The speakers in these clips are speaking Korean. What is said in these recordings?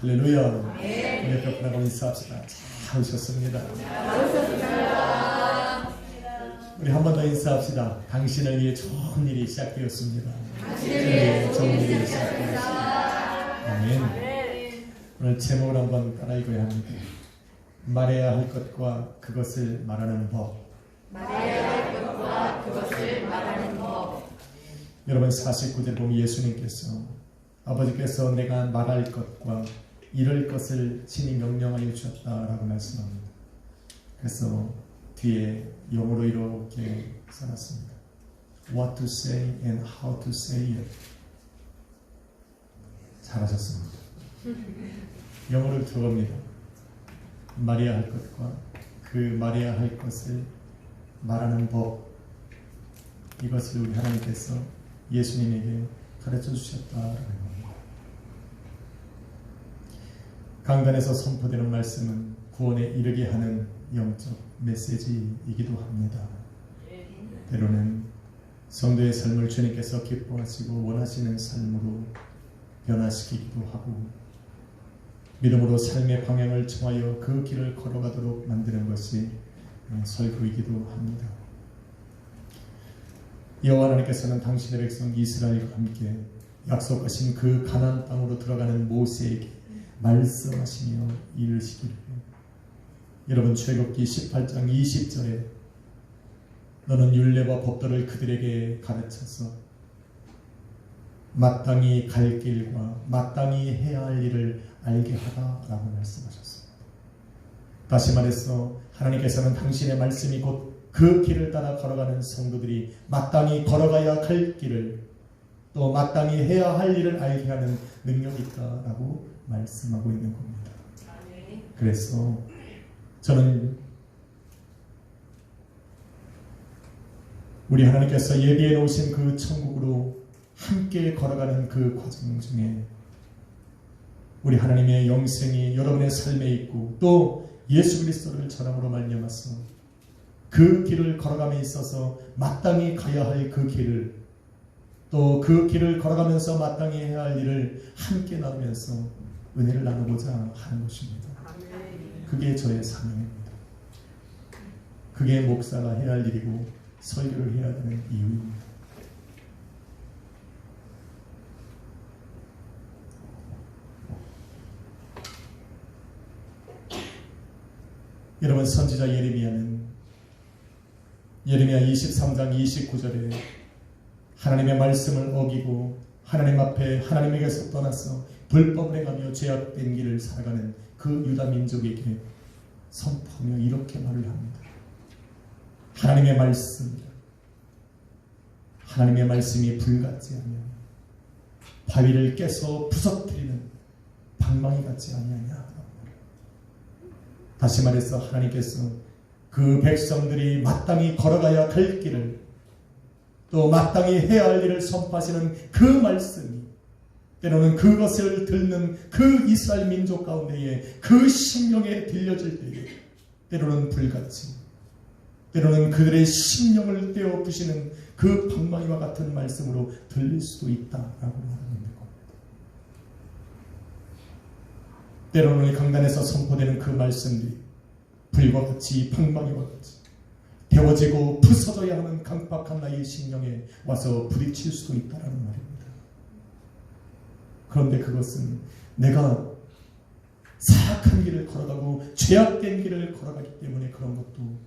할렐루야. 우리 벽분하고 인사합시다. 잘 오셨습니다. 우리 한 번 더 인사합시다. 당신을 위해 좋은 일이 시작되었습니다. 당신을 위해 좋은 일이 시작되었습니다. 아멘. 오늘 제목을 한번 따라 읽어야 합니다. 말해야 할 것과 그것을 말하는 법. 말해야 할 것과 그것을 말하는 법. 여러분 49절 보면 예수님께서 아버지께서 내가 말할 것과 이럴 것을 친히 명령하여 주셨다라고 말씀합니다. 그래서 뒤에 영어로 이렇게 써놨습니다. What to say and how to say it. 잘하셨습니다. 영어를 들어갑니다. 말해야 할 것과 그 말해야 할 것을 말하는 법. 이것을 우리 하나님께서 예수님에게 가르쳐 주셨다라는 겁니다. 강단에서 선포되는 말씀은 구원에 이르게 하는 영적 메시지이기도 합니다. 때로는 성도의 삶을 주님께서 기뻐하시고 원하시는 삶으로 변화시키기도 하고 믿음으로 삶의 방향을 정하여 그 길을 걸어가도록 만드는 것이 설교이기도 합니다. 여호와 하나님께서는 당신의 백성 이스라엘과 함께 약속하신 그 가나안 땅으로 들어가는 모세에게 말씀하시며 이르시기를 여러분 출애굽기 18장 20절에 너는 율례와 법도를 그들에게 가르쳐서 마땅히 갈 길과 마땅히 해야 할 일을 알게 하라라고 말씀하셨습니다. 다시 말해서 하나님께서는 당신의 말씀이 곧 그 길을 따라 걸어가는 성도들이 마땅히 걸어가야 할 길을 또 마땅히 해야 할 일을 알게 하는 능력이 있다라고 말씀하고 있는 겁니다. 그래서 저는 우리 하나님께서 예비해 놓으신 그 천국으로 함께 걸어가는 그 과정 중에 우리 하나님의 영생이 여러분의 삶에 있고 또 예수 그리스도를 전함으로 말미암아서 그 길을 걸어감에 있어서 마땅히 가야 할 그 길을 또 그 길을 걸어가면서 마땅히 해야 할 일을 함께 나누면서 은혜를 나누고자 하는 것입니다. 그게 저의 사명입니다. 그게 목사가 해야 할 일이고 설교를 해야 되는 이유입니다. 여러분 선지자 예레미야 23장 29절에 하나님의 말씀을 어기고 하나님 앞에 하나님에게서 떠나서 불법을 행하며 죄악된 길을 살아가는 그 유다 민족에게 선포하며 이렇게 말을 합니다. 하나님의 말씀이 불같지 아니하냐 바위를 깨서 부서뜨리는 방망이 같지 아니하냐. 다시 말해서 하나님께서 그 백성들이 마땅히 걸어가야 할 길을 또 마땅히 해야 할 일을 선포하시는 그 말씀이 때로는 그것을 듣는 그 이스라엘 민족 가운데에 그 심령에 들려질 때에 때로는 불같이 때로는 그들의 심령을 떼어 부시는 그 방망이와 같은 말씀으로 들릴 수도 있다라고 말하는 겁니다. 때로는 강단에서 선포되는 그 말씀들이 불과 같이 방망이와 같이 데워지고 부서져야 하는 강팍한 나의 심령에 와서 부딪힐 수도 있다는 말입니다. 그런데 그것은 내가 사악한 길을 걸어가고 죄악된 길을 걸어가기 때문에 그런 것도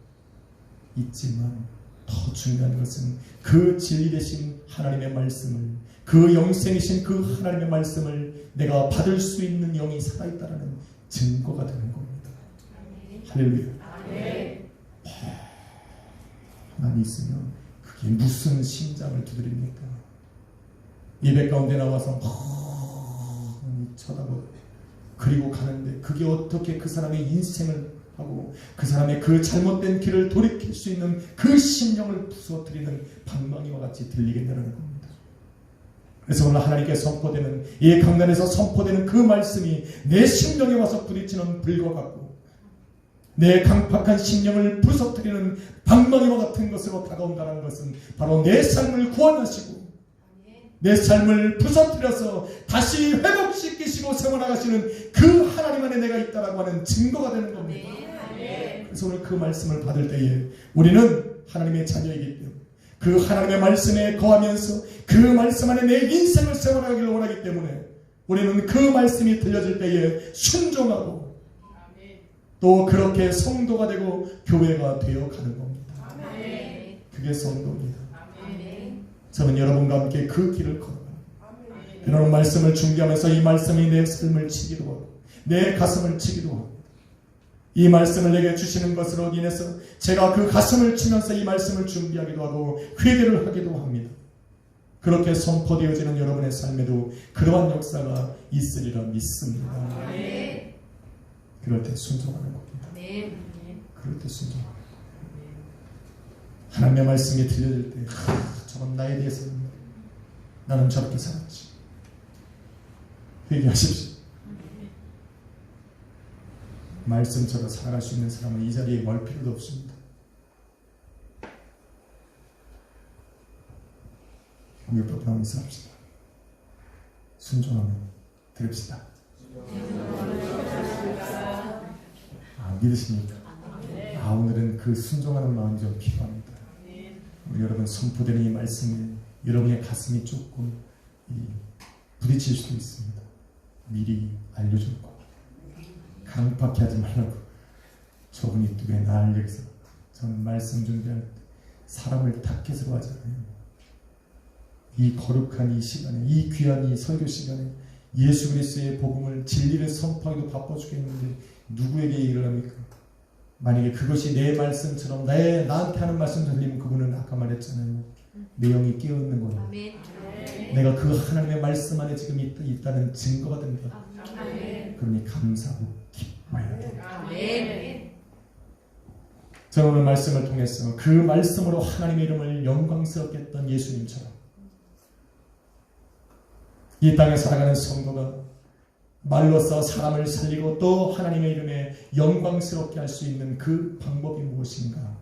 있지만 더 중요한 것은 그 진리 되신 하나님의 말씀을 그 영생이신 그 하나님의 말씀을 내가 받을 수 있는 영이 살아있다는 증거가 되는 겁니다. 할렐루야. 가만히 있으면 그게 무슨 심장을 두드립니까? 예배 가운데 나와서 쳐다보고 그리고 가는데 그게 어떻게 그 사람의 인생을 하고 그 사람의 그 잘못된 길을 돌이킬 수 있는 그 심령을 부서뜨리는 방망이와 같이 들리겠냐는 겁니다. 그래서 오늘 하나님께 선포되는 이 강단에서 선포되는 그 말씀이 내 심령에 와서 부딪히는 불과 같고 내 강팍한 심령을 부서뜨리는 방망이와 같은 것으로 다가온다는 것은 바로 내 삶을 구원하시고 내 삶을 부서뜨려서 다시 회복시키시고 세워나가시는 그 하나님 안에 내가 있다라고 하는 증거가 되는 겁니다. 그래서 오늘 그 말씀을 받을 때에 우리는 하나님의 자녀이기 때문에 그 하나님의 말씀에 거하면서 그 말씀 안에 내 인생을 세워나가기를 원하기 때문에 우리는 그 말씀이 들려질 때에 순종하고 또 그렇게 성도가 되고 교회가 되어 가는 겁니다. 그게 성도입니다. 저는 여러분과 함께 그 길을 걸어갑니다. 그런 말씀을 준비하면서 이 말씀이 내 삶을 치기도 하고 내 가슴을 치기도 하고 이 말씀을 내게 주시는 것으로 인해서 제가 그 가슴을 치면서 이 말씀을 준비하기도 하고 회개를 하기도 합니다. 그렇게 선포되어지는 여러분의 삶에도 그러한 역사가 있으리라 믿습니다. 그럴 때 순종하는 겁니다. 그럴 때 순종하는 겁니다. 하나님의 말씀이 들려질 때 저건 나에 대해서는 나는 저렇게 살았지. 회개하십시오. 말씀처럼 살아갈 수 있는 사람은 이 자리에 올 필요도 없습니다. 우리부터 인사합시다. 순종하면 드립시다. 믿으십니까? 오늘은 그 순종하는 마음이 좀 필요합니다. 우리 여러분 선포되는 이 말씀에 여러분의 가슴이 조금 부딪힐 수도 있습니다. 미리 알려줄 겁니다. 강박해 하지 말라고. 저분이 또 왜 나를 여기서 저는 말씀 준비할 때 사람을 타겟으로 하잖아요. 이 거룩한 이 시간에 이 귀한 이 설교 시간에 예수 그리스도의 복음을 진리를 선포하기도 바빠 죽겠는데 누구에게 일을 합니까? 만약에 그것이 내 말씀처럼 나한테 하는 말씀 들리면 그분은 아까 말했잖아요. 내용이 깨어있는 거예요. 내가 그 하나님의 말씀 안에 지금 있다는 증거가 됩니다. 그러니 감사하고 기뻐해야 돼요. 저는 오늘 말씀을 통해서 그 말씀으로 하나님의 이름을 영광스럽게 했던 예수님처럼 이 땅에 살아가는 성도가 말로써 사람을 살리고 또 하나님의 이름에 영광스럽게 할 수 있는 그 방법이 무엇인가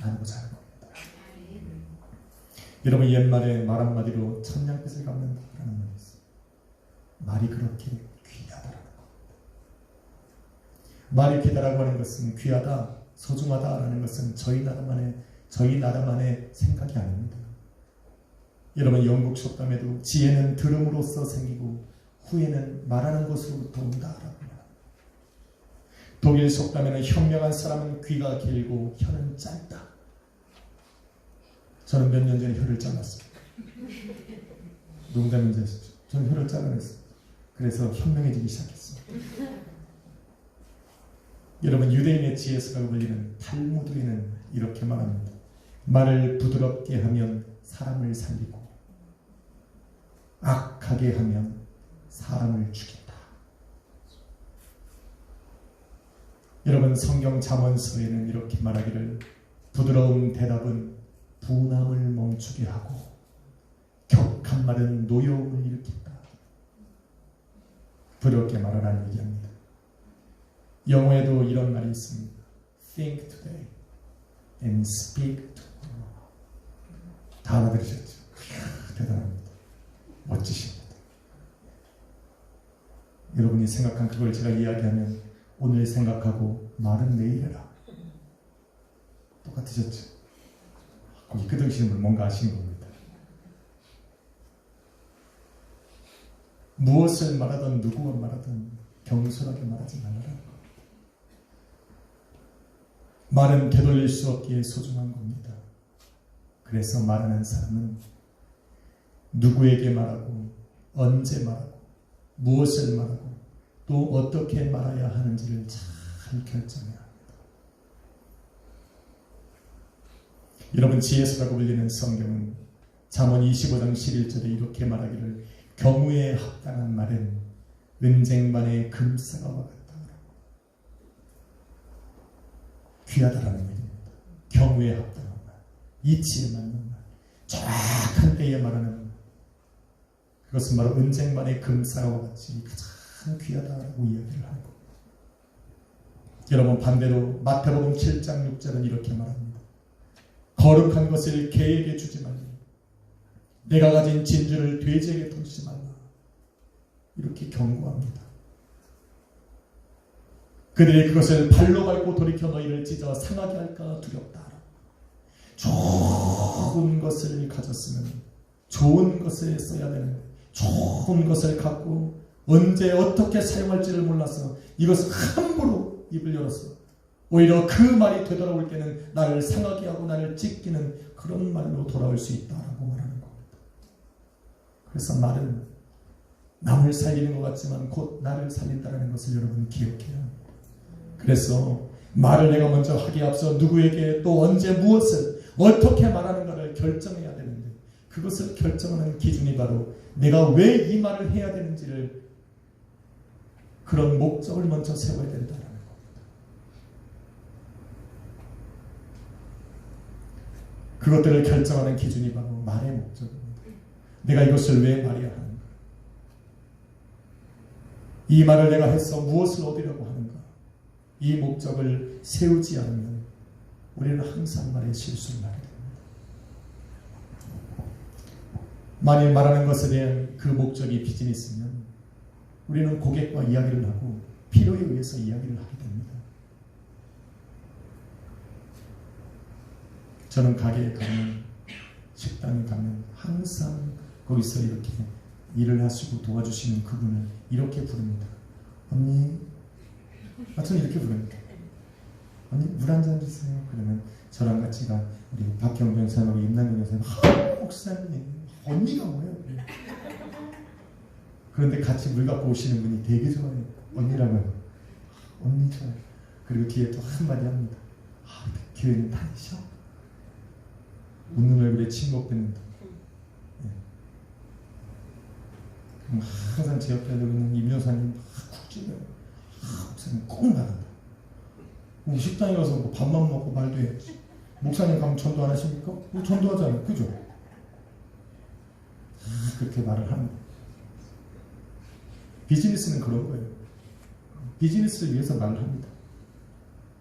나누고자 하는 겁니다. 여러분 옛말에 말 한마디로 천냥빚을 갚는다라는 말이 있어요. 말이 그렇게 귀하다라는 겁니다. 말이 귀하다라고 하는 것은 귀하다, 소중하다라는 것은 저희 나라만의 생각이 아닙니다. 여러분 영국 속담에도 지혜는 들음으로써 생기고 후에는 말하는 것으로부터 온다라고 합니다. 독일 속담에는 현명한 사람은 귀가 길고 혀는 짧다. 저는 몇 년 전에 혀를 잘랐어요. 농담인지 아시죠? 저는 혀를 잘라냈어요. 그래서 현명해지기 시작했어요. 여러분 유대인의 지혜서라고 불리는 탈무드에는 이렇게 말합니다. 말을 부드럽게 하면 사람을 살리고 악하게 하면 사람을 죽인다. 여러분 성경 잠언서에는 이렇게 말하기를 부드러운 대답은 분함을 멈추게 하고 격한 말은 노여움을 일으킨다. 부드럽게 말하라는 얘기합니다. 영어에도 이런 말이 있습니다. Think today and speak tomorrow. 다 알아들으셨죠? 대단합니다. 멋지십니다. 여러분이 생각한 그걸 제가 이야기하면 오늘 생각하고 말은 내일 해라. 똑같으셨죠? 거기 끄덕이시는 분 뭔가 아시는 겁니다. 무엇을 말하든 누구가 말하든 경솔하게 말하지 말라는 겁니다. 말은 되돌릴 수 없기에 소중한 겁니다. 그래서 말하는 사람은 누구에게 말하고 언제 말하고 무엇을 말하고 또 어떻게 말해야 하는지를 잘 결정해야 합니다. 여러분 지혜서라고 불리는 성경은 잠언 25장 11절에 이렇게 말하기를 경우에 합당한 말은 은쟁반의 금사과와 같다. 귀하다라는 얘기입니다. 경우에 합당한 말, 이치에 맞는 말, 정확한 때에 말하는 말. 그것은 바로 은쟁반의 금사과와 같이 가장 귀하다라고 이야기를 하는 겁니다. 여러분 반대로 마태복음 7장 6절은 이렇게 말합니다. 거룩한 것을 개에게 주지 말고 내가 가진 진주를 돼지에게 던지지 말라. 이렇게 경고합니다. 그들이 그것을 발로 밟고 돌이켜 너희를 찢어 상하게 할까 두렵다. 좋은 것을 가졌으면 좋은 것을 써야 되는, 좋은 것을 갖고 언제 어떻게 사용할지를 몰라서 이것을 함부로 입을 열어서 오히려 그 말이 되돌아올 때는 나를 상하게 하고 나를 찢기는 그런 말로 돌아올 수 있다라고 말하는 겁니다. 그래서 말은 남을 살리는 것 같지만 곧 나를 살린다는 것을 여러분 기억해야 합니다. 그래서 말을 내가 먼저 하기에 앞서 누구에게 또 언제 무엇을 어떻게 말하는가를 결정해야 되는데, 그것을 결정하는 기준이 바로 내가 왜 이 말을 해야 되는지를, 그런 목적을 먼저 세워야 된다는 겁니다. 그것들을 결정하는 기준이 바로 말의 목적입니다. 내가 이것을 왜 말해야 하는가? 이 말을 내가 해서 무엇을 얻으려고 하는가? 이 목적을 세우지 않으면 우리는 항상 말에 실수를 하게 됩니다. 만일 말하는 것에 대한 그 목적이 비즈니스면 우리는 고객과 이야기를 하고 필요에 의해서 이야기를 하게 됩니다. 저는 가게에 가면, 식당에 가면 항상 거기서 이렇게 일을 하시고 도와주시는 그분을 이렇게 부릅니다. 언니, 저는 이렇게 부릅니다. 언니, 물 한 잔 주세요. 그러면 저랑 같이 가 우리 박경 변사님하고 임남경 변사님, 목사님, 언니가 뭐예요? 그런데 같이 물 갖고 오시는 분이 되게 좋아해요. 언니라고요. 언니 좋아요. 그리고 뒤에 또 한마디 합니다. 교회는 다니셔? 웃는 얼굴에 침묵됩니다. 네. 그럼 항상 제 옆에 있는 임 변사님 쿡 찔러요. 목사님 꼭 나간다. 식당에 가서 뭐 밥만 먹고 말도 해야지. 목사님 가면 전도 안 하십니까? 전도하잖아요. 그죠? 그렇게 말을 하는 거예요. 비즈니스는 그런 거예요. 비즈니스를 위해서 말을 합니다.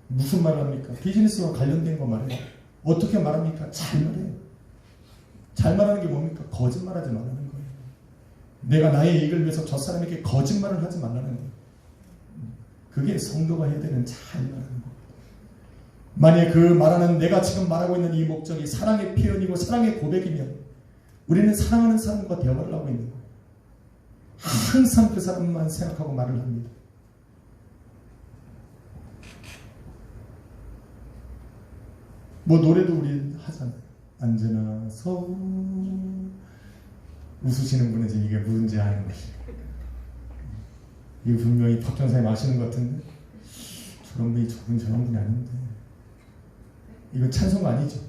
무슨 말을 합니까? 비즈니스와 관련된 거 말해요. 어떻게 말합니까? 잘 말해요. 잘 말하는 게 뭡니까? 거짓말하지 말라는 거예요. 내가 나의 이익을 위해서 저 사람에게 거짓말을 하지 말라는 거예요. 그게 성도가 해야 되는 잘 말하는 거예요. 만약 그 말하는, 내가 지금 말하고 있는 이 목적이 사랑의 표현이고 사랑의 고백이면 우리는 사랑하는 사람과 대화를 하고 있는 거예요. 항상 그 사람만 생각하고 말을 합니다. 뭐 노래도 우리 하잖아요. 언제나 웃으시는 분은 지금 이게 뭔지 아는 거예요. 이거 분명히 박 전사님 아시는 것 같은데, 저런 분이 아닌데, 이거 찬송 아니죠?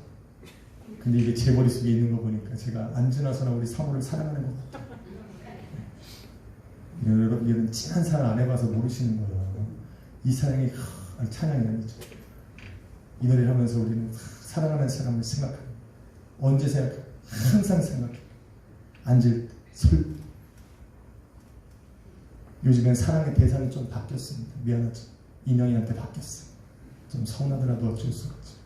근데 이게 제 머릿속에 있는 거 보니까 제가 안지나서나 우리 사모를 사랑하는 것 같아요. 여러분 친한 사랑 안 해봐서 모르시는 거예요. 이 사랑이 찬양이 아니죠. 이 노래를 하면서 우리는 사랑하는 사람을 생각합니다. 언제 생각해요? 항상 생각해요. 앉을 때, 설 때. 요즘엔 사랑의 대상이 좀 바뀌었습니다. 미안하죠. 인형이한테 바뀌었어요. 좀 서운하더라도 어쩔 수가 없죠.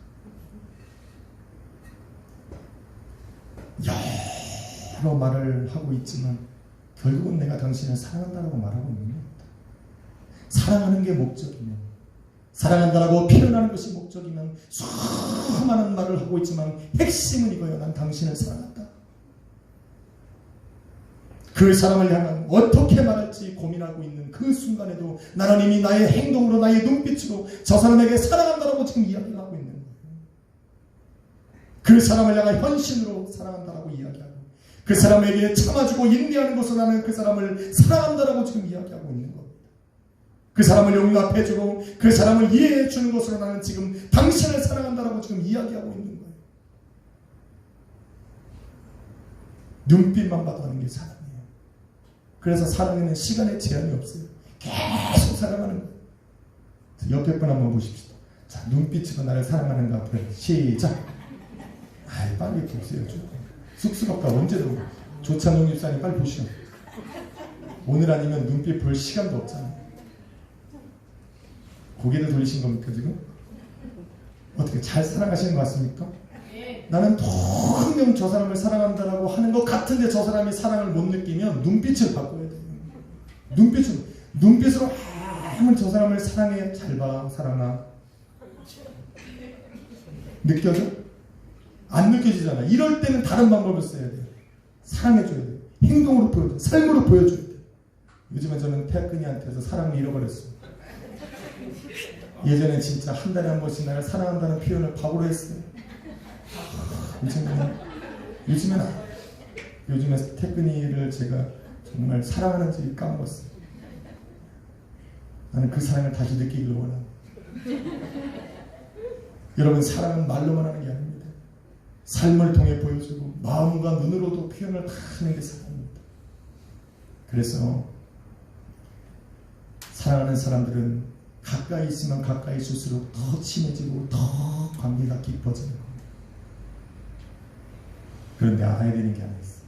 여러 말을 하고 있지만 결국은 내가 당신을 사랑한다고 말하고 있는 겁니다. 사랑하는 게 목적이면, 사랑한다라고 표현하는 것이 목적이면 수많은 말을 하고 있지만 핵심은 이거예요. 난 당신을 사랑한다. 그 사람을 향한 어떻게 말할지 고민하고 있는 그 순간에도 나는 이미 나의 행동으로, 나의 눈빛으로 저 사람에게 사랑한다라고 지금 이야기를 하고 있는 거예요. 그 사람을 향한 현실로 사랑한다라고 이야기하고, 그 사람에게 참아주고 인내하는 것으로 나는 그 사람을 사랑한다라고 지금 이야기하고 있는 겁니다. 그 사람을 용납해주고 그 사람을 이해해주는 것으로 나는 지금 당신을 사랑한다라고 지금 이야기하고 있는 거예요. 눈빛만 봐도 하는 게 사랑이에요. 그래서 사랑에는 시간의 제한이 없어요. 계속 사랑하는 거예요. 옆에 분 한번 보십시오. 자, 눈빛으로 나를 사랑하는가 앞에 시작. 빨리 보세요. 쑥스럽다. 언제도 조찬용 집사님 빨리 보시오. 오늘 아니면 눈빛 볼 시간도 없잖아요. 고개를 돌리신 겁니까 지금? 어떻게 잘 사랑하시는 것 같습니까? 네. 나는 분명 저 사람을 사랑한다라고 하는 것 같은데 저 사람이 사랑을 못 느끼면 눈빛을 바꿔야 돼요. 눈빛으로 아무리 저 사람을 사랑해. 잘 봐, 사랑아. 느껴져? 안 느껴지잖아. 이럴 때는 다른 방법을 써야 돼요. 사랑해줘야 돼요. 행동으로 보여줘요. 삶으로 보여줘야 돼요. 요즘에 저는 태근이한테서 사랑을 잃어버렸어요. 예전에 진짜 한 달에 한 번씩 나를 사랑한다는 표현을 바보로 했어요. 요즘에 태근이를 제가 정말 사랑하는지 까먹었어요. 나는 그 사랑을 다시 느끼기를 원합니다. 여러분, 사랑은 말로만 하는 게 아닙니다. 삶을 통해 보여주고 마음과 눈으로도 표현을 다 하는 게 사랑입니다. 그래서 사랑하는 사람들은 가까이 있으면 가까이 있을수록 더 친해지고 더 관계가 깊어지는 겁니다. 그런데 알아야 되는 게 하나 있어요.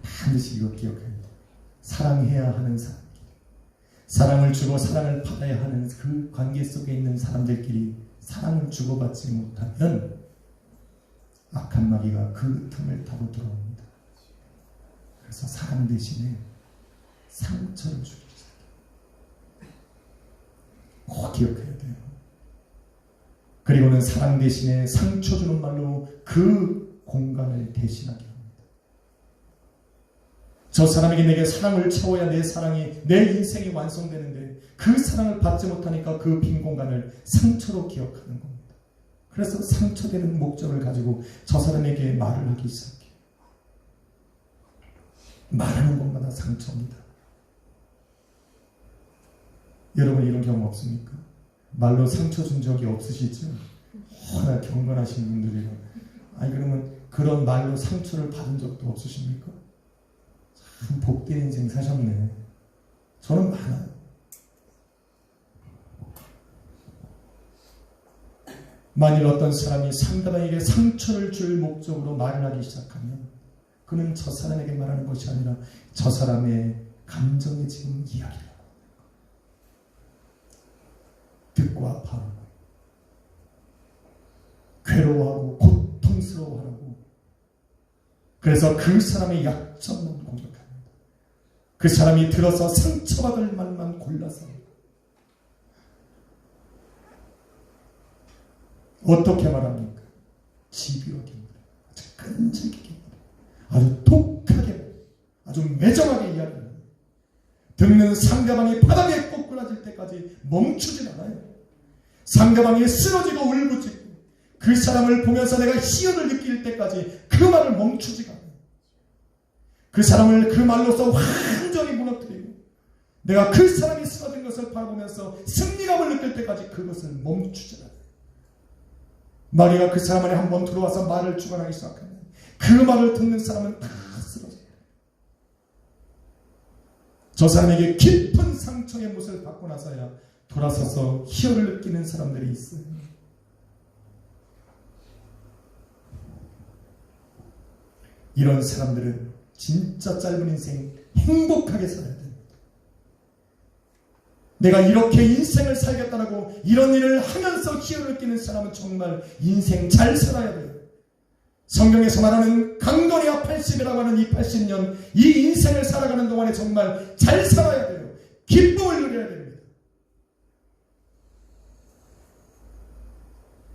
반드시 이거 기억해야 돼요. 사랑해야 하는 사람끼리, 사랑을 주고 사랑을 받아야 하는 그 관계 속에 있는 사람들끼리 사랑을 주고받지 못하면 악한 마귀가 그 틈을 타고 들어옵니다. 그래서 사랑 대신에 상처를 주기 시작해요. 꼭 기억해야 돼요. 그리고는 사랑 대신에 상처 주는 말로 그 공간을 대신하게 합니다. 저 사람에게 내게 사랑을 채워야 내 사랑이, 내 인생이 완성되는데 그 사랑을 받지 못하니까 그 빈 공간을 상처로 기억하는 겁니다. 그래서 상처되는 목적을 가지고 저 사람에게 말을 하기 시작해요. 말하는 것마다 상처입니다. 여러분, 이런 경험 없습니까? 말로 상처 준 적이 없으시죠? 워낙 경건하신 분들이라. 아니, 그러면 그런 말로 상처를 받은 적도 없으십니까? 참 복된 인생 사셨네. 저는 많아요. 만일 어떤 사람이 상대방에게 상처를 줄 목적으로 말을 하기 시작하면 그는 저 사람에게 말하는 것이 아니라 저 사람의 감정에 지금 이야기를 하고 듣고 아파하고 괴로워하고 고통스러워하고, 그래서 그 사람의 약점만 공격합니다. 그 사람이 들어서 상처받을 말만 골라서 어떻게 말합니까? 집요하게, 아주 끈질기게, 아주 독하게, 아주 매정하게 이야기합니다. 듣는 상대방이 바닥에 꼬꾸라질 때까지 멈추질 않아요. 상대방이 쓰러지고 울부짖고 그 사람을 보면서 내가 희열을 느낄 때까지 그 말을 멈추지가 않아요. 그 사람을 그 말로서 완전히 무너뜨리고 내가 그 사람이 쓰러진 것을 바라보면서 승리감을 느낄 때까지 그것을 멈추지 않아요. 마귀가 그 사람 안에 한번 들어와서 말을 주관하기 시작하면 그 말을 듣는 사람은 다 쓰러져요. 저 사람에게 깊은 상처의 못을 받고 나서야 돌아서서 희열을 느끼는 사람들이 있어요. 이런 사람들은 진짜 짧은 인생 행복하게 살아야 됩니다. 내가 이렇게 인생을 살겠다라고 이런 일을 하면서 희열을 느끼는 사람은 정말 인생 잘 살아야 돼요. 성경에서 말하는 강도니아 80이라고 하는 이 80년, 이 인생을 살아가는 동안에 정말 잘 살아야 돼요. 기쁨을 누려야 됩니다.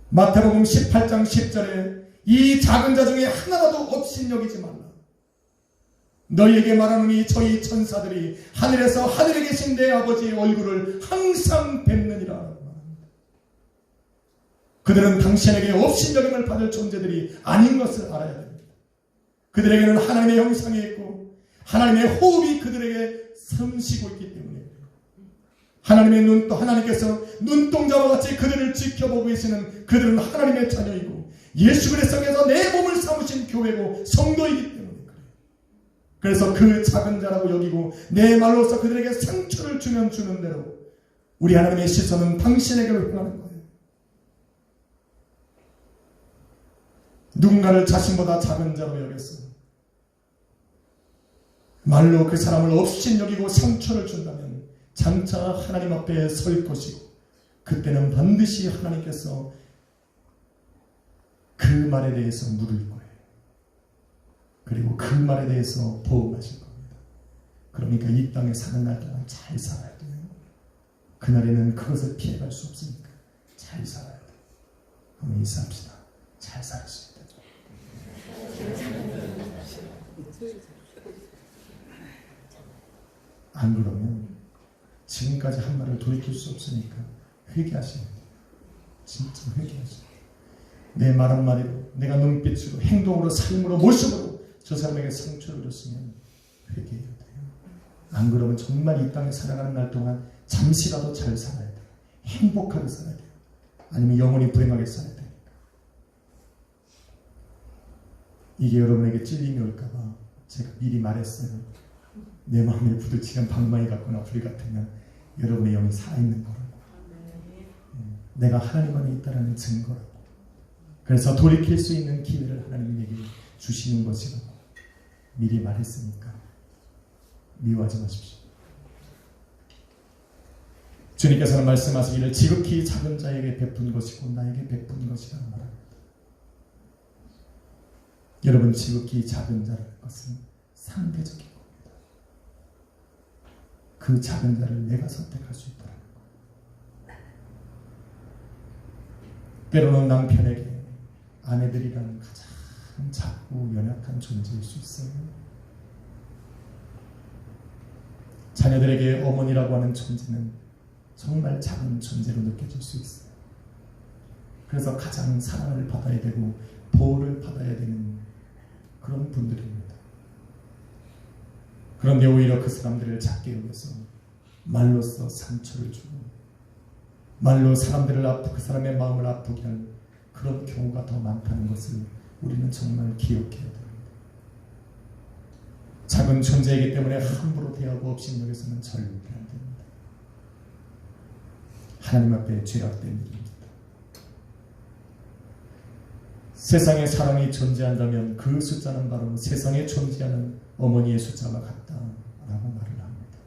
마태복음 18장 10절에 이 작은 자 중에 하나라도 업신여기지 말라. 너희에게 말하노니 저희 천사들이 하늘에서 하늘에 계신 내 아버지의 얼굴을 항상 뵙느니라. 그들은 당신에게 업신여김을 받을 존재들이 아닌 것을 알아야 됩니다. 그들에게는 하나님의 형상이 있고 하나님의 호흡이 그들에게 섬시고 있기 때문에 하나님의 눈, 또 하나님께서 눈동자와 같이 그들을 지켜보고 계시는 그들은 하나님의 자녀이고 예수 그리스도께서 내 몸을 삼으신 교회고 성도이기 때문에 그래서 그 작은 자라고 여기고 내 말로서 그들에게 상처를 주면 주는 대로 우리 하나님의 시선은 당신에게로 향하는 거예요. 누군가를 자신보다 작은 자로 여겼어요. 말로 그 사람을 업신여기고 상처를 준다면 장차 하나님 앞에 설 것이고 그때는 반드시 하나님께서 그 말에 대해서 물을 거예요. 그리고 그 말에 대해서 보호하실 겁니다. 그러니까 이 땅에 사는 날 동안 잘 살아야 돼요. 그날에는 그것을 피해갈 수 없으니까 잘 살아야 돼요. 한번 인사합시다. 잘 살 수 있다. 안 그러면 지금까지 한 말을 돌이킬 수 없으니까 회개하시면 돼요. 진짜 회개하시면 돼요. 내 말 한마디로, 내가 눈빛으로, 행동으로, 삶으로, 모습으로 저 사람에게 상처를 줬으면 회개해야 돼요. 안 그러면 정말 이 땅에 살아가는 날 동안 잠시라도 잘 살아야 돼요. 행복하게 살아야 돼요. 아니면 영원히 불행하게 살아야 돼요. 이게 여러분에게 찔림이 올까봐 제가 미리 말했어요. 내 마음에 부딪히는 방망이 같거나 불 같으면 여러분의 영이 살아있는 거라고. 내가 하나님 안에 있다는 증거라고. 그래서 돌이킬 수 있는 기회를 하나님에게 주시는 것이라고 미리 말했으니까 미워하지 마십시오. 주님께서는 말씀하시기를 지극히 작은 자에게 베푼 것이고 나에게 베푼 것이라고 말합니다. 여러분, 지극히 작은 자라는 것은 상대적인 겁니다. 그 작은 자를 내가 선택할 수 있다는 것. 때로는 남편에게 아내들이란 가장 작고 연약한 존재일 수 있어요. 자녀들에게 어머니라고 하는 존재는 정말 작은 존재로 느껴질 수 있어요. 그래서 가장 사랑을 받아야 되고 보호를 받아야 되는 그런 분들입니다. 그런데 오히려 그 사람들을 작게 여겨서 말로써 상처를 주고 말로 사람들을 그 사람의 마음을 아프게 할 그런 경우가 더 많다는 것을 우리는 정말 기억해야 됩니다. 작은 존재이기 때문에 함부로 대하고 업신여겨서는 절대 안 됩니다. 하나님 앞에 죄악된 일입니다. 세상에 사람이 존재한다면 그 숫자는 바로 세상에 존재하는 어머니의 숫자와 같다라고 말을 합니다.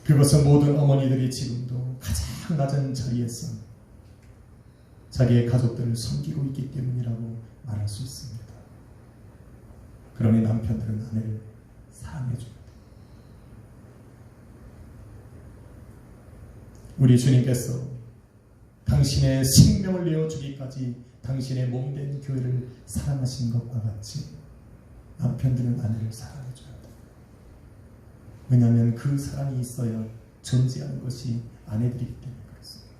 그것은 모든 어머니들이 지금도 가장 낮은 자리에서 자기의 가족들을 섬기고 있기 때문이라고 말할 수 있습니다. 그러니 남편들은 아내를 사랑해줍니다. 우리 주님께서 당신의 생명을 내어주기까지 당신의 몸된 교회를 사랑하신 것과 같이 남편들은 아내를 사랑해줘야 돼요. 왜냐하면 그 사랑이 있어야 존재하는 것이 아내들이기 때문에 그렇습니다.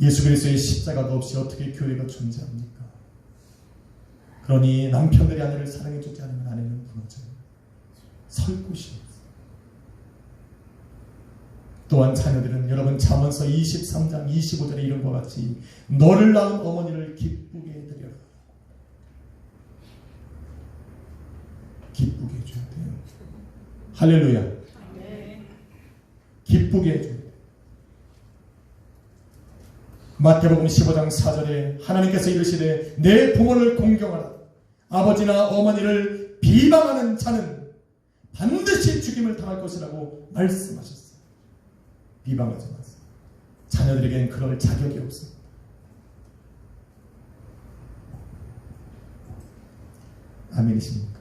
예수 그리스도의 십자가가 없이 어떻게 교회가 존재합니까? 그러니 남편들이 아내를 사랑해주지 않으면 아내는 무너져요. 설 곳이 없어요. 또한 자녀들은 여러분 잠언서 23장 25절에 이런 것 같이 너를 낳은 어머니를 기쁘게 해드려라. 기쁘게 해줘야 돼요. 할렐루야. 기쁘게 해줘야 돼요. 마태복음 15장 4절에 하나님께서 이르시되 내 부모를 공경하라. 아버지나 어머니를 비방하는 자는 반드시 죽임을 당할 것이라고 말씀하셨어요. 비방하지 마세요. 자녀들에게는 그럴 자격이 없습니다. 아멘이십니까?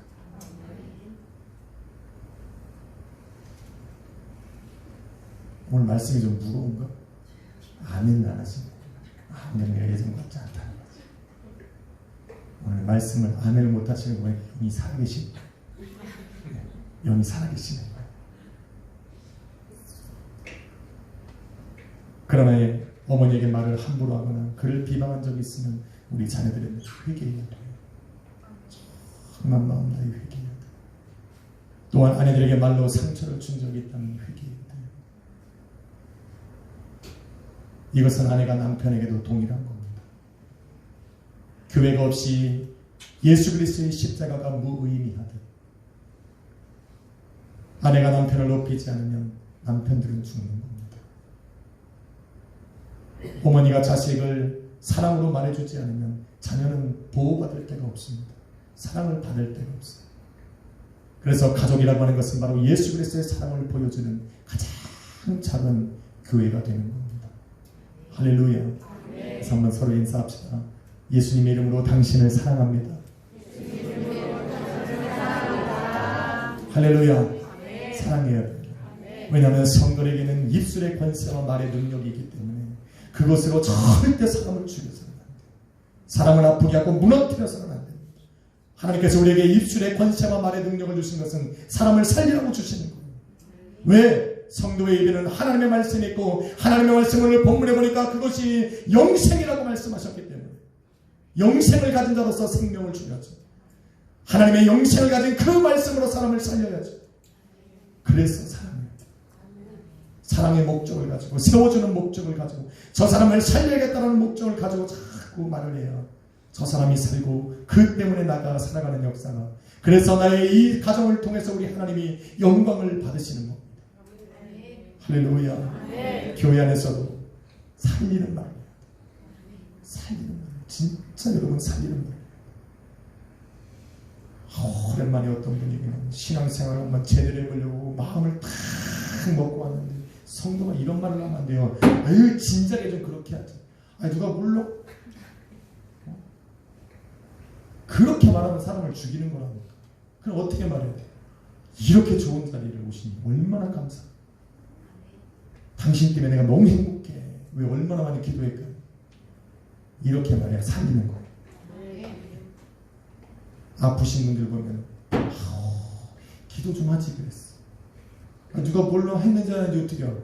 오늘 말씀이 좀 무거운가? 아멘을 안 하시네. 아멘을 예전 같지 않다는 거지. 오늘 말씀을 아멘을 못 하시는 거에 영이 살아계십니다. 영이 살아계시네. 그러나 어머니에게 말을 함부로 하거나 그를 비방한 적이 있으면 우리 자녀들은 회개해야 돼요. 정말 마음 다해 회개해야 돼요. 또한 아내들에게 말로 상처를 준 적이 있다면 회개해야 돼요. 이것은 아내가 남편에게도 동일한 겁니다. 교회가 없이 예수 그리스도의 십자가가 무의미하듯 아내가 남편을 높이지 않으면 남편들은 죽는 겁니다. 어머니가 자식을 사랑으로 말해주지 않으면 자녀는 보호받을 데가 없습니다. 사랑을 받을 데가 없어요. 그래서 가족이라고 하는 것은 바로 예수 그리스도의 사랑을 보여주는 가장 작은 교회가 되는 겁니다. 할렐루야. 그래서 한번 서로 인사합시다. 예수님의 이름으로 당신을 사랑합니다. 할렐루야. 사랑해야 됩니다. 왜냐하면 성도에게는 입술의 권세와 말의 능력이 있기 때문에 그것으로 절대 사람을 죽여서는 안 돼요. 사람을 아프게 하고 무너뜨려서는 안 됩니다. 하나님께서 우리에게 입술의 권세와 말의 능력을 주신 것은 사람을 살리라고 주시는 거예요. 왜? 성도의 입에는 하나님의 말씀이 있고 하나님의 말씀을 본문에 보니까 그것이 영생이라고 말씀하셨기 때문에 영생을 가진 자로서 생명을 주려죠. 하나님의 영생을 가진 그 말씀으로 사람을 살려야죠. 그래서 사랑해요. 사랑의 목적을 가지고 세워주는 목적을 가지고 저 사람을 살려야겠다는 목적을 가지고 자꾸 말을 해요. 저 사람이 살고 그 때문에 나가 살아가는 역사가 그래서 나의 이 가정을 통해서 우리 하나님이 영광을 받으시는 겁니다. 할렐루야. 네. 교회 안에서도 살리는 말이에요. 살리는 말. 진짜 여러분 살리는 말. 오랜만에 어떤 분이 신앙생활을 한번 제대로 해보려고 마음을 탁 먹고 왔는데 성도가 이런 말을 하면 안 돼요. 아유 진작에 좀 그렇게 하지. 아 누가 물러? 그렇게 말하면 사람을 죽이는 거랍니다. 그럼 어떻게 말해야 돼? 이렇게 좋은 자리를 오시니 얼마나 감사해. 당신 때문에 내가 너무 행복해. 왜 얼마나 많이 기도했까? 이렇게 말해야 살리는 거예요. 아프신 분들 보면 기도 좀 하지 그랬어. 누가 뭘로 했는지 아는지 어떻게 알아?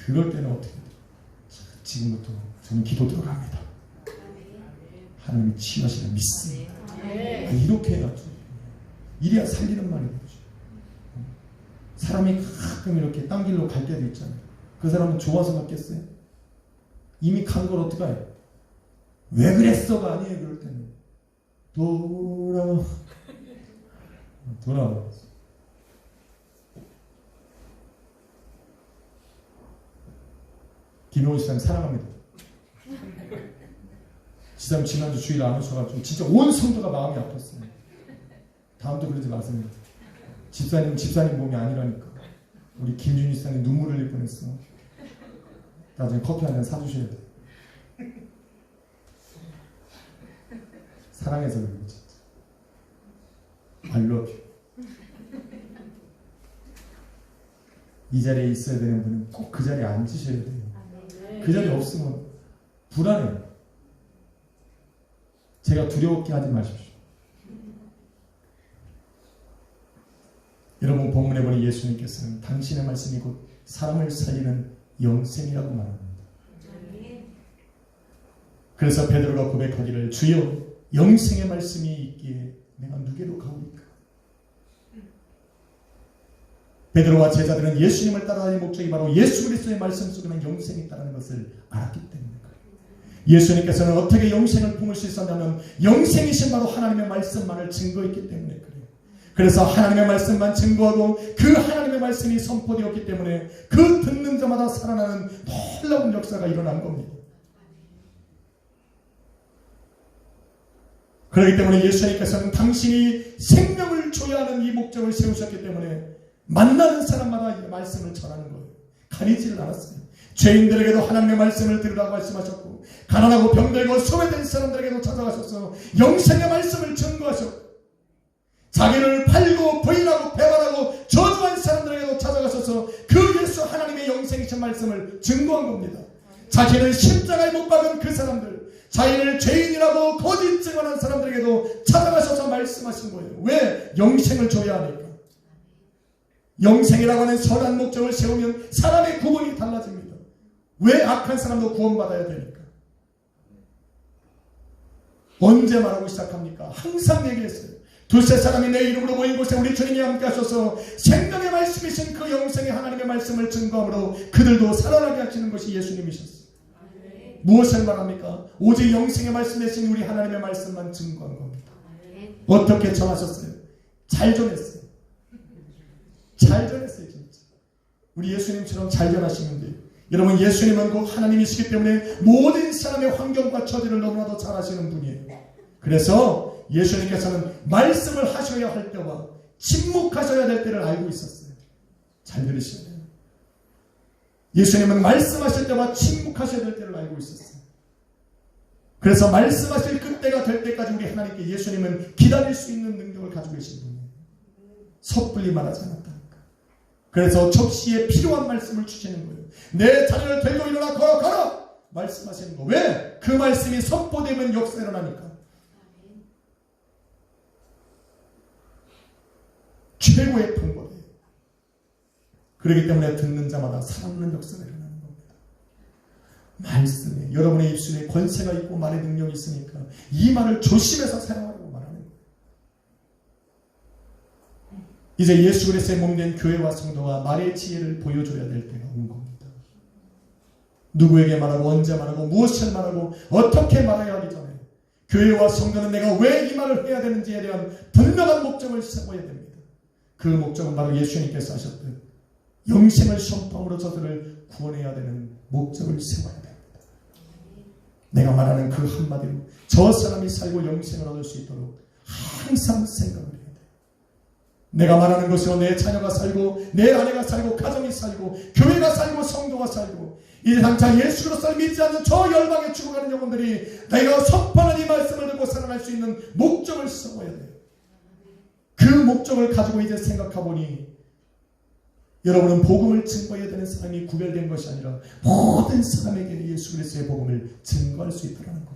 그럴 때는 어떻게 해요? 지금부터 저는 기도 들어갑니다. 하나님이 치유하시는 믿습니다. 이렇게 해야죠. 이래야 살리는 말인 거죠. 사람이 가끔 이렇게 딴 길로 갈 때도 있잖아요. 그 사람은 좋아서 갔겠어요? 이미 간 걸 어떡해요? 왜 그랬어가 아니에요. 그럴 때는 돌아와. 김용호 씨는 사랑합니다. 지사님 지난주 주일 안 오셔가지고 진짜 온 성도가 마음이 아팠어요. 다음도 그러지 마세요. 집사님 몸이 아니라니까. 우리 김준희 씨사님 눈물을 흘릴 뻔했어. 나중에 커피 한 잔 사주셔야 돼. 사랑해서 그래요 진짜. I love you. 이 자리에 있어야 되는 분은 꼭 그 자리에 앉으셔야 돼요. 그 자리에 없으면 불안해요. 제가 두려웠게 하지 마십시오. 여러분 본문에 보니 예수님께서는 당신의 말씀이 곧 사람을 살리는 영생이라고 말합니다. 그래서 베드로가 고백하기를 주여 영생의 말씀이 있기에 내가 누구로 가오리까. 베드로와 제자들은 예수님을 따라다니는 목적이 바로 예수 그리스도의 말씀 속에는 영생이 있다는 것을 알았기 때문에 예수님께서는 어떻게 영생을 품을 수 있었냐면 영생이신 바로 하나님의 말씀만을 증거했기 때문에 그래요. 그래서 하나님의 말씀만 증거하고 그 하나님의 말씀이 선포되었기 때문에 그 듣는 자마다 살아나는 놀라운 역사가 일어난 겁니다. 그렇기 때문에 예수님께서는 당신이 생명을 줘야 하는 이 목적을 세우셨기 때문에 만나는 사람마다 이 말씀을 전하는 거예요. 가리지를 않았어요. 죄인들에게도 하나님의 말씀을 들으라고 말씀하셨고 가난하고 병들고 소외된 사람들에게도 찾아가셔서 영생의 말씀을 증거하셨고 자기를 팔고 부인하고 배반하고 저주한 사람들에게도 찾아가셔서 그 예수 하나님의 영생이신 말씀을 증거한 겁니다. 자신을 십자가에 못 박은 그 사람들, 자신을 죄인이라고 거짓 증언한 사람들에게도 찾아가셔서 말씀하신 거예요. 왜? 영생을 줘야 하니까. 영생이라고 하는 선한 목적을 세우면 사람의 구원이 달라집니다. 왜? 악한 사람도 구원받아야 되니까. 언제 말하고 시작합니까? 항상 얘기했어요. 두세 사람이 내 이름으로 모인 곳에 우리 주님이 함께 하셔서 생명의 말씀이신 그 영생의 하나님의 말씀을 증거함으로 그들도 살아나게 하시는 것이 예수님이셨어요. 무엇을 말합니까? 오직 영생의 말씀 대신 우리 하나님의 말씀만 증거한 겁니다. 어떻게 전하셨어요? 잘 전했어요. 잘 전했어요 진짜. 우리 예수님처럼 잘 전하시면 돼요. 여러분 예수님은 곧 하나님이시기 때문에 모든 사람의 환경과 처지를 너무나도 잘 아시는 분이에요. 그래서 예수님께서는 말씀을 하셔야 할 때와 침묵하셔야 될 때를 알고 있었어요. 잘 들으셔야 돼요. 예수님은 말씀하실 때와 침묵하셔야 될 때를 알고 있었어요. 그래서 말씀하실 그때가 될 때까지 우리 하나님께 예수님은 기다릴 수 있는 능력을 가지고 계신 분이에요. 섣불리 말하지 않았다니까. 그래서 적시에 필요한 말씀을 주시는 거예요. 내 자녀를 데리고 일어나 걸어가라! 말씀하시는 거. 왜? 그 말씀이 선포되면 역사가 일어나니까. 최고의 방법이에요. 그렇기 때문에 듣는 자마다 살아나는 역사가 일어나는 겁니다. 말씀에 여러분의 입술에 권세가 있고 말의 능력이 있으니까 이 말을 조심해서 사용하라고 말하는 거예요. 이제 예수 그리스도의 몸된 교회와 성도가 말의 지혜를 보여줘야 될 때가 온 겁니다. 누구에게 말하고 언제 말하고 무엇을 말하고 어떻게 말해야 하기 전에 교회와 성도는 내가 왜 이 말을 해야 되는지에 대한 분명한 목적을 세워야 됩니다. 그 목적은 바로 예수님께서 하셨듯 영생을 선포함으로 저들을 구원해야 되는 목적을 세워야 됩니다. 내가 말하는 그 한마디로 저 사람이 살고 영생을 얻을 수 있도록 항상 생각을 해야 돼요. 내가 말하는 것으로 내 자녀가 살고 내 아내가 살고 가정이 살고 교회가 살고 성도가 살고 이제 당장 예수 그리스도를 믿지 않는 저 열방에 죽어가는 영혼들이 내가 선포하는 이 말씀을 듣고 살아날 수 있는 목적을 세워야 돼요. 그 목적을 가지고 이제 생각해보니 여러분은 복음을 증거해야 되는 사람이 구별된 것이 아니라 모든 사람에게 예수 그리스도의 복음을 증거할 수 있다는 겁니다.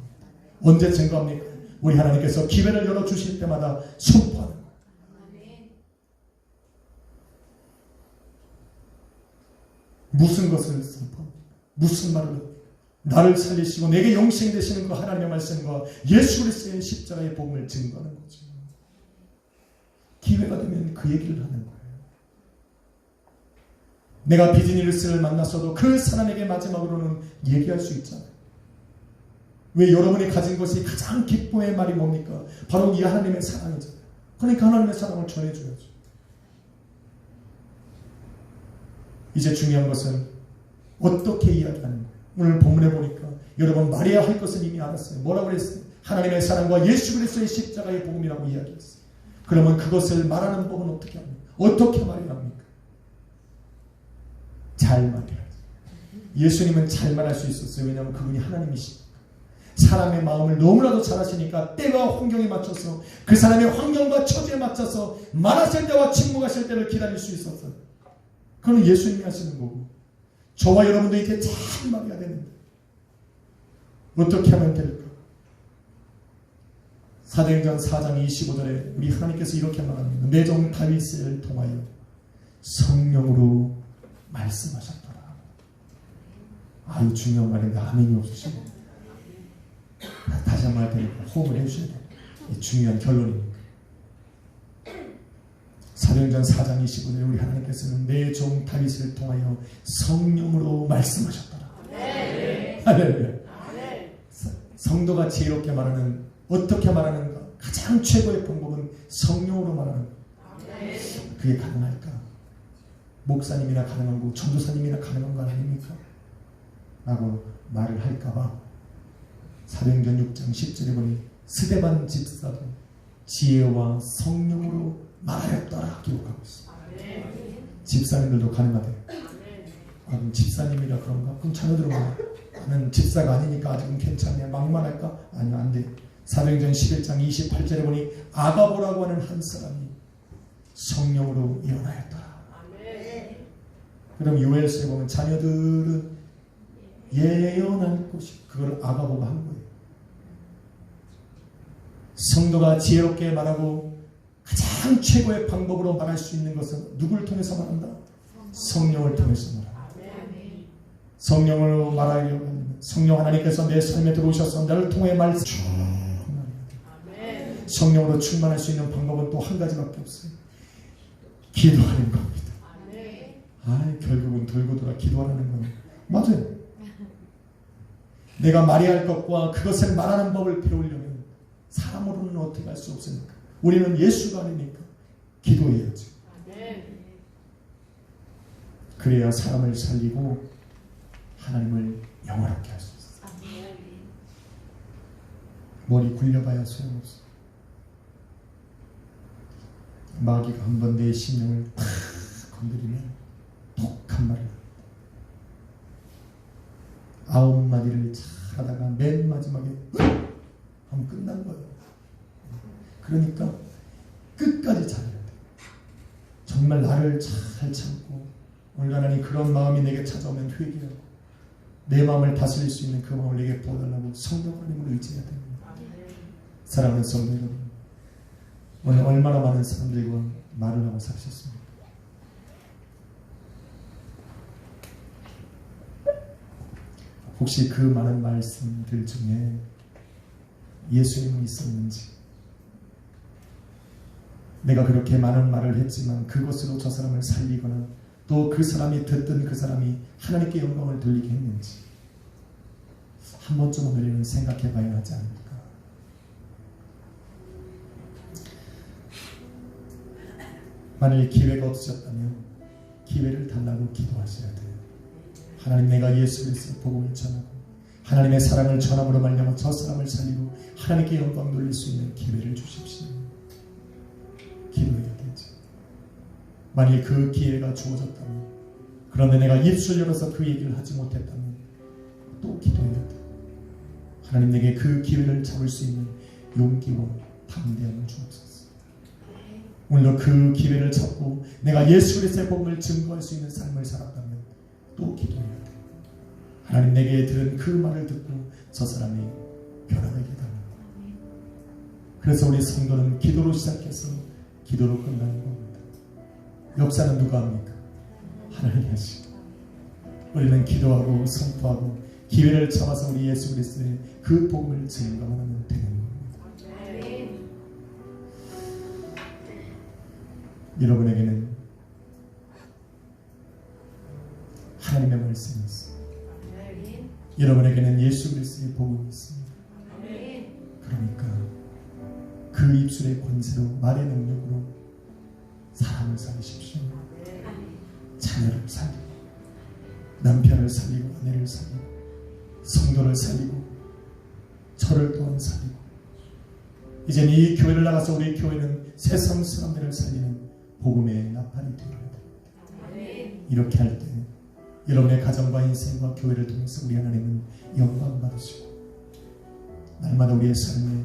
언제 증거합니까? 우리 하나님께서 기회를 열어주실 때마다 선포하는 거예요. 무슨 것을 선포합니까? 무슨 말을 나를 살리시고 내게 영생 되시는 그 하나님의 말씀과 예수 그리스도의 십자가의 복음을 증거하는 거죠. 기회가 되면 그 얘기를 하는 거예요. 내가 비즈니스를 만났어도 그 사람에게 마지막으로는 얘기할 수 있잖아요. 왜 여러분이 가진 것이 가장 기쁨의 말이 뭡니까? 바로 이 하나님의 사랑이잖아요. 그러니까 하나님의 사랑을 전해줘야죠. 이제 중요한 것은 어떻게 이야기하는 거예요. 오늘 본문에 보니까 여러분 말해야 할 것은 이미 알았어요. 뭐라고 그랬어요? 하나님의 사랑과 예수 그리스도의 십자가의 복음이라고 이야기했어요. 그러면 그것을 말하는 법은 어떻게 합니까? 어떻게 말해야 합니까? 잘 말해야지. 예수님은 잘 말할 수 있었어요. 왜냐하면 그분이 하나님이시니까. 사람의 마음을 너무나도 잘 아시니까 때와 환경에 맞춰서 그 사람의 환경과 처지에 맞춰서 말하실 때와 침묵하실 때를 기다릴 수 있었어요. 그건 예수님이 하시는 거고 저와 여러분도 이제 잘 말해야 되는데 어떻게 하면 될까? 사도행전 4장 25절에 우리 하나님께서 이렇게 말합니다. 내 종 다윗을 통하여 성령으로 말씀하셨더라. 아유 중요한 말인데 아멘이 없으시고 다시 한 번 할 테니까 호흡을 해주셔야 돼요. 이 중요한 결론입니다. 사도행전 4장 25절에 우리 하나님께서는 내 종 다윗을 통하여 성령으로 말씀하셨더라. 할렐루야. 성도가 지혜롭게 말하는 어떻게 말하는가? 가장 최고의 방법은 성령으로 말하는 것. 그게 가능할까? 목사님이나 가능한 거, 전도사님이나 가능한 거 아닙니까? 라고 말을 할까봐 사도행전 6장 10절에 보니 스데반 집사도 지혜와 성령으로 말하였더라 기록하고 있습니다. 집사님들도 가능하대요. 아, 그럼 집사님이라 그런가? 그럼 자녀들은 나는 집사가 아니니까 아직은 괜찮냐? 막말할까? 아니요, 안 돼. 사도행전 11장 28절에 보니 아가보라고 하는 한 사람이 성령으로 일어나였더라. 그럼 요엘서에 보면 자녀들은 예언할 것이 그걸 아가보가 한 거예요. 성도가 지혜롭게 말하고 가장 최고의 방법으로 말할 수 있는 것은 누구를 통해서 말한다? 성령을 통해서 말한다. 성령으로 말하려고 하면 성령 하나님께서 내 삶에 들어오셔서 나를 통해 말씀 성령으로 충만할 수 있는 방법은 또 한 가지밖에 없어요. 기도하는 겁니다. 결국은 돌고 돌아 기도하는 거예요. 맞아요. 내가 말해야 할 것과 그것을 말하는 법을 배우려면 사람으로는 어떻게 할 수 없으니까 우리는 예수가 아니니까 기도해야지. 그래야 사람을 살리고 하나님을 영원하게 할 수 있어요. 머리 굴려봐야 소용없어. 마귀가 한번 내 심령을 탁 건드리면 독한 말을 합니다. 9마디를 잘하다가 맨 마지막에 하면 끝난 거예요. 그러니까 끝까지 잘해야 돼. 정말 나를 잘 참고 오늘 하나님 그런 마음이 내게 찾아오면 회개하고 내 마음을 다스릴 수 있는 그 마음을 내게 부어달라고 성령 하나님을 의지해야 됩니다. 사랑하는 성도 여러분, 오늘 얼마나 많은 사람들과 말을 하고 사셨습니까? 혹시 그 많은 말씀들 중에 예수님은 있었는지, 내가 그렇게 많은 말을 했지만 그것으로 저 사람을 살리거나 또 그 사람이 듣던 그 사람이 하나님께 영광을 돌리게 했는지 한 번쯤 우리는 생각해 봐야 하지 않을까. 만일 기회가 없으셨다면 기회를 달라고 기도하셔야 돼요. 하나님, 내가 예수 그리스도의 복음을 전하고 하나님의 사랑을 전함으로 말미암아 저 사람을 살리고 하나님께 영광 돌릴 수 있는 기회를 주십시오. 기도해야 되죠. 만일 그 기회가 주어졌다면, 그런데 내가 입술 열어서 그 얘기를 하지 못했다면 또 기도해야 돼. 하나님, 내게 그 기회를 잡을 수 있는 용기와 담대함을 주옵소서. 오늘도 그 기회를 잡고 내가 예수 그리스도의 복음을 증거할 수 있는 삶을 살았다면 또 기도해야 돼. 하나님, 내게 들은 그 말을 듣고 저 사람이 변화되게 해달라고. 그래서 우리 성도는 기도로 시작해서 기도로 끝나는 겁니다. 역사는 누가 합니까? 하나님이 하시고, 우리는 기도하고 선포하고 기회를 잡아서 우리 예수 그리스도의 그 복음을 증거하면 되는 겁니다. 여러분에게는 하나님의 말씀이 있습니다. 여러분에게는 예수 그리스도의 복음이 있습니다. 그러니까 그 입술의 권세로, 말의 능력으로 사람을 살리십시오. 자녀를 살리고 남편을 살리고 아내를 살리고 성도를 살리고 저를 또한 살리고, 이제는 이 교회를 나가서 우리 교회는 세상 사람들을 살리는 복음의 나팔이 되어야 됩니다. 이렇게 할 때 여러분의 가정과 인생과 교회를 통해서 우리 하나님은 영광 받으시고 날마다 우리의 삶에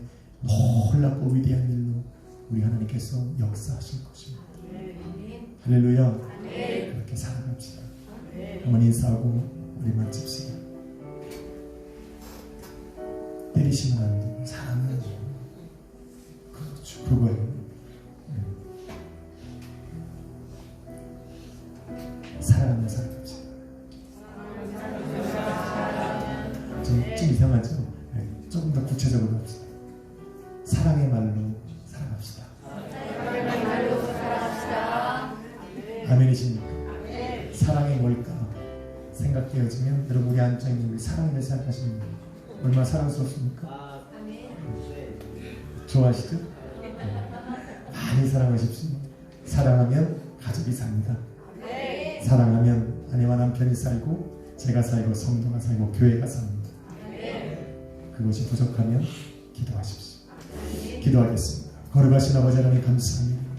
놀랍고 위대한 일로 우리 하나님께서 역사하실 것입니다. 할렐루야. 그렇게 살아갑시다. 한번 인사하고 우리 마칩시다. 때리시면 안 되고 사랑하는 거. 그렇죠. 그거예요. 사랑하며 살아갑시다. 좀 이상하죠? 네, 조금 더 구체적으로 합시다. 사랑의 말로 살아갑시다. 아멘이십니까? 사랑이 뭘까 생각되어지면 여러분, 우리 앉아있는 우리 사랑을 생각하시는 거예요. 얼마나 사랑스럽습니까? 좋아하시죠? 많이 사랑하십시오. 사랑하면 가족이 삽니다. 사랑하면 아내와 남편이 살고 제가 살고 성도가 살고 교회가 삽니다. 그것이 부족하면 기도하십시오. 기도하겠습니다. 거룩하신 아버지 하나님 감사합니다.